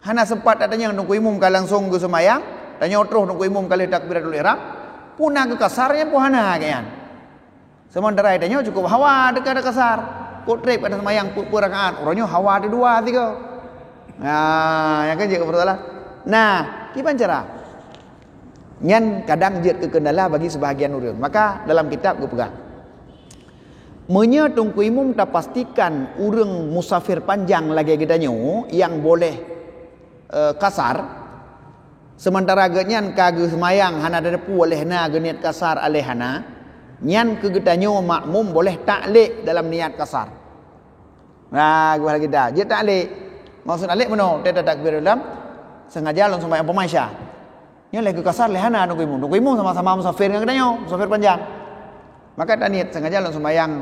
Hana sempat adanya nunggu imum ka langsung ke semayang, tanya terus nunggu imum kali takbiratul ihram, punah ke kasarnya pun hana kayan. Sementara adanya cukup hawa dekat kasar. Kok trip ada semayang rakaat, orangnya hawa ada 2 3. Nah, yang kan juga persoalan. Nah, gimana cara? Nyan kadang jid ke kendala bagi sebahagian urang. Maka dalam kitab gue pegang. Menya tungku imum tak pastikan urang musafir panjang lagi kita yang boleh kasar. Sementara genyan kage semayang hana ada pu oleh na niat kasar aleh hana. Nyan ke getanyo makmum boleh taklek dalam niat kasar. Nah, gue lagi dah. Dia taklek. Maksud taklek mana? Dia takbir dalam sengaja langsung sembahyang pemasya. Nya lagi kasar leh hana nunggu imum. Nunggu imum sama-sama musafir dengan getanyo, musafir panjang. Maka tak niat sengaja langsung sembahyang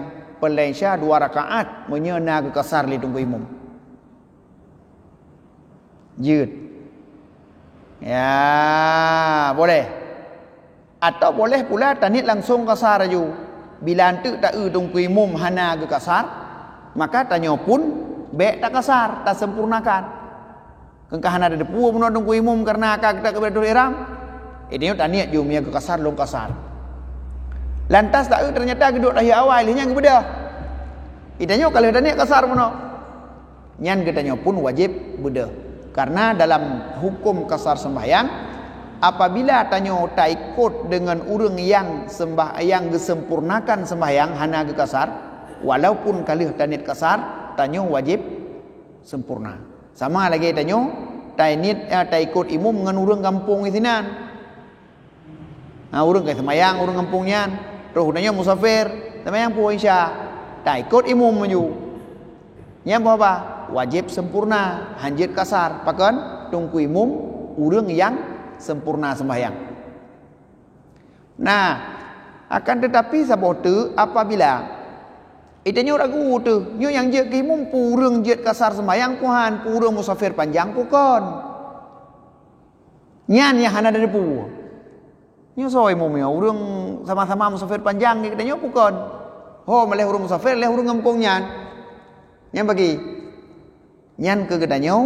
Malaysia 2 rakaat menyena ke kasar li tunggu imum. Jid. Ya, boleh. Atau boleh pula tak niat langsung kasar aju. Bila antu tak tunggu imum hana ke kasar, maka tanya pun baik tak kasar, tak sempurnakan. Kengkah hana ada depu pun tunggu imum karena akak tak kebetul ihram. Ini tak niat jumia ke kasar long kasar. Lantas tak ternyata geduk dah awal nya gebeda. Idanya kalau dah niat kasar mono. Nyan gedanya pun wajib beda. Karena dalam hukum kasar sembahyang apabila tanyo tak ikut dengan urang yang sembahyang gesempurnakan sembahyang hana ke kasar, walaupun kalih tak niat kasar, tanyo wajib sempurna. Sama lagi tanyo tak niat tak ikut imum dengan urang kampung isinan. Nah, urang ke sembahyang urang kampungnya terus udahnya musafir, sembahyang puasa Isya, tak ikut imum maju. Nya apa? Wajib sempurna, hanjit kasar, pakan tunggu imum urang yang sempurna sembahyang. Nah, akan tetapi sabote apabila itanya ragu tu, nyo yang je ke imum urang je kasar sembahyang puhan, urang musafir panjang pukon. Nyan yang hana dari pu. Nyo soy mumia urang sama-sama musafir panjang kita nyo pukon. Ho maleh urang musafir leh urang kampung nyan. Nyan bagi nyan ke gedanyo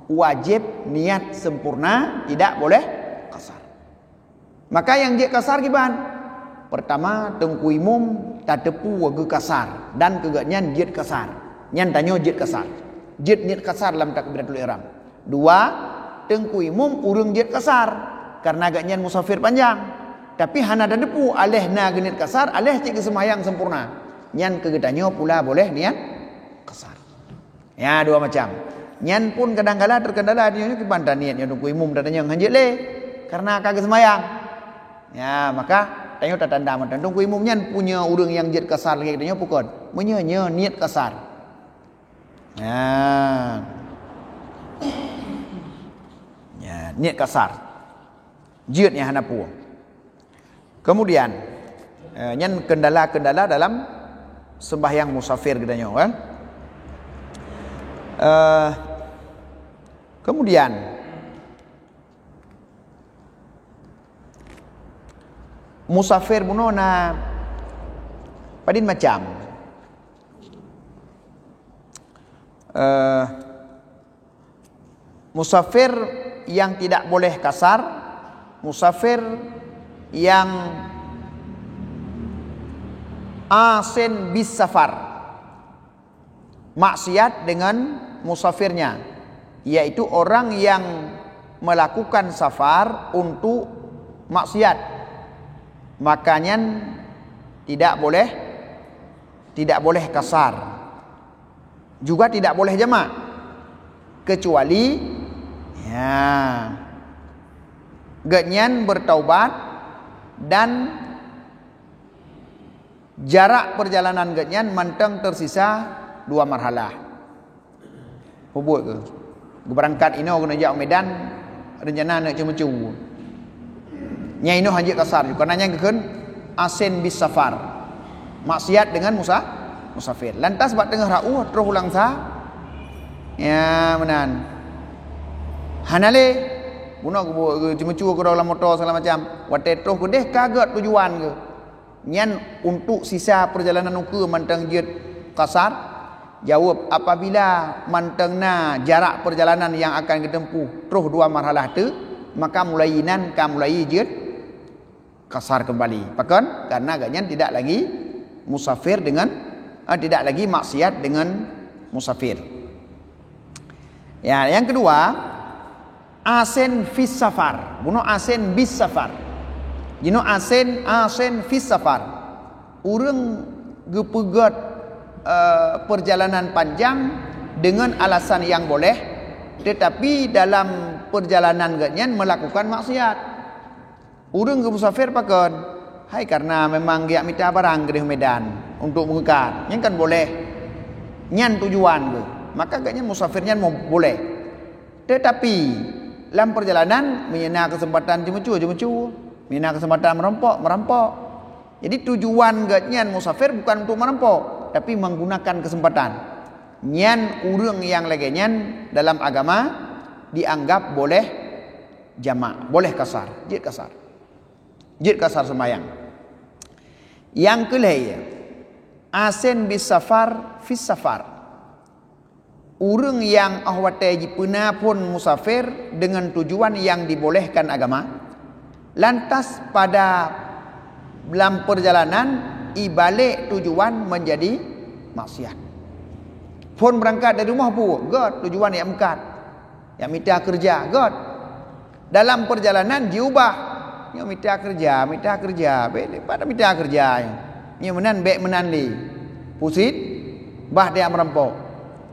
wajib niat sempurna, tidak boleh kasar. Maka yang je kasar giban? Pertama tengku imum tak depu ke kasar dan kegatnyan jid kasar. Nyan tanyo jid kasar. Jid niat kasar dalam takbiratul ihram. 2 tengku imum urang jid kasar. Karena agaknya musafir panjang. Tapi hana ada depu aleh na genit kasar, aleh cik kesemayang sempurna. Nyan kegetanyo pula boleh niat kasar. Ya, 2 macam. Nyan pun kadang-kala terkendala dia ke bantan niatnya tunggu imum datanya hanjit le karena kagak semayang. Ya, maka tanyo tak tanda mantan tunggu imum nyan punya urang yang jid kasar lagi katanya pukon. Menye niat kasar. Ya. Ya, niat kasar. Jidnya hana pu. Kemudian nyan kendala-kendala dalam sembahyang musafir gedanya kan. Kemudian musafir bunona padin macam musafir yang tidak boleh kasar, musafir yang asin bis safar, maksiat dengan musafirnya, yaitu orang yang melakukan safar untuk maksiat, makanya tidak boleh kasar, juga tidak boleh jamak, kecuali genyan bertaubat dan jarak perjalanan genyan manteng tersisa 2 marhalah. Hubut ke? Berangkat ino kena jak Medan rencana nak cemu-cu. Nya ino hanjit kasar juga nanya keun asin bis safar. Maksiat dengan musafir. Lantas buat tengah rau terus ulang sah. Ya menan. Hanale guna cemu-cu ke dalam motor segala macam. Wate terus ke deh kaget tujuan ke. Nyan untuk sisa perjalanan ukur mantang jid kasar Jawab, apabila mantengna jarak perjalanan yang akan ditempuh terus dua marhalah tu, maka mulai nan mulai jid kasar kembali. Pakan karena agaknya tidak lagi musafir dengan tidak lagi maksiat dengan musafir. Ya, yang kedua, asen fis safar. Buno asen bis safar. Jino asen fis safar. Urang gepegat perjalanan panjang dengan alasan yang boleh, tetapi dalam perjalanan ganyan melakukan maksiat. Urang ke musafir pakan, hai karena memang dia minta barang ke Medan untuk mengekar, yang kan boleh, nyan tujuan ke, maka ganyan musafirnya mau boleh. Tetapi dalam perjalanan menyena kesempatan jemecu, menyena kesempatan merampok. Jadi tujuan ganyan musafir bukan untuk merampok, tapi menggunakan kesempatan. Nyan urang yang lagian dalam agama dianggap boleh jamak, boleh kasar, jid kasar sembahyang. Yang kelima, asen bis safar fis safar. Urang yang ahwate jipuna pun musafir dengan tujuan yang dibolehkan agama, lantas pada dalam perjalanan ibalik tujuan menjadi maksiat. Pun berangkat dari rumah pun God tujuan yang mengkat, yang minta kerja God. Dalam perjalanan diubah, yang minta kerja, pada minta kerja. Yang menan li, pusit, bah dia merampok.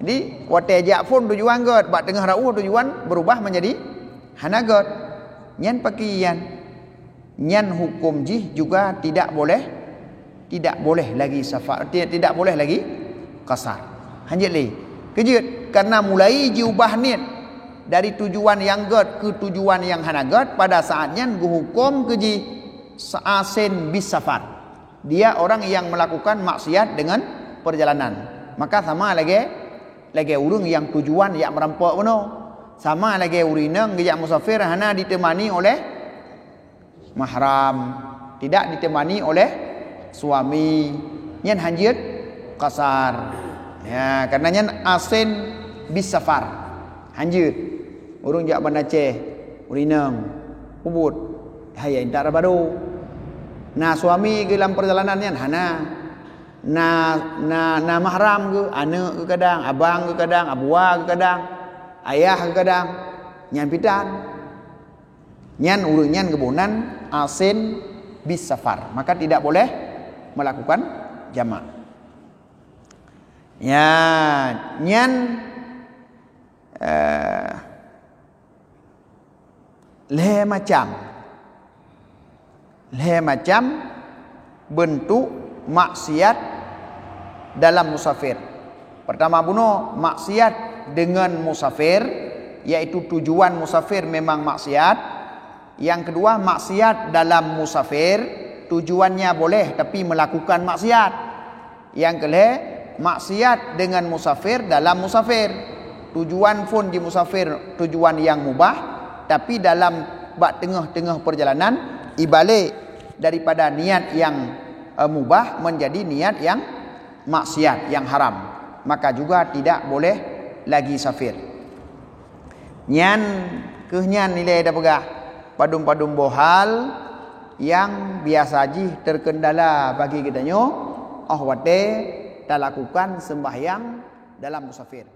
Jadi watejak pun tujuan God, bak tengah rauh tujuan berubah menjadi hana God. Nyan pakaian, nyan hukum jih juga tidak boleh lagi safar, tidak boleh lagi kasar. Hanjit li. Kejut karena mulai diubah niat dari tujuan yang God ke tujuan yang hana God, pada saatnya hukum keji saasen bis safar. Dia orang yang melakukan maksiat dengan perjalanan. Maka sama lagi urang yang tujuan yang merampok mano. Sama lagi urinang yang musafir hana ditemani oleh mahram, tidak ditemani oleh suami, nyan hanjit kasar. Ya, karena nyan asen bis safar. Hanjit. Urang jak Banda Aceh, urinang, ubud. Haya intar baru. Nah, suami ke dalam perjalanan nyan hana. Na mahram ke, anak ke kadang, abang ke kadang, abua ke kadang, ayah ke kadang, nyan pitan. Nyan urang nyan kebunan asen bis safar, maka tidak boleh melakukan jamak. Ya, nyan le macam bentuk maksiat dalam musafir. Pertama buno maksiat dengan musafir, yaitu tujuan musafir memang maksiat. Yang kedua maksiat dalam musafir, tujuannya boleh tapi melakukan maksiat. Yang kelima maksiat dengan musafir dalam musafir, tujuan pun di musafir tujuan yang mubah, tapi dalam bak tengah-tengah perjalanan ibalik daripada niat yang mubah menjadi niat yang maksiat, yang haram, maka juga tidak boleh lagi safir. Nyan kehnyan nilai dah pegah padum-padum bohal yang biasa ji terkendala bagi kita nyo ahwate tak lakukan sembahyang dalam musafir.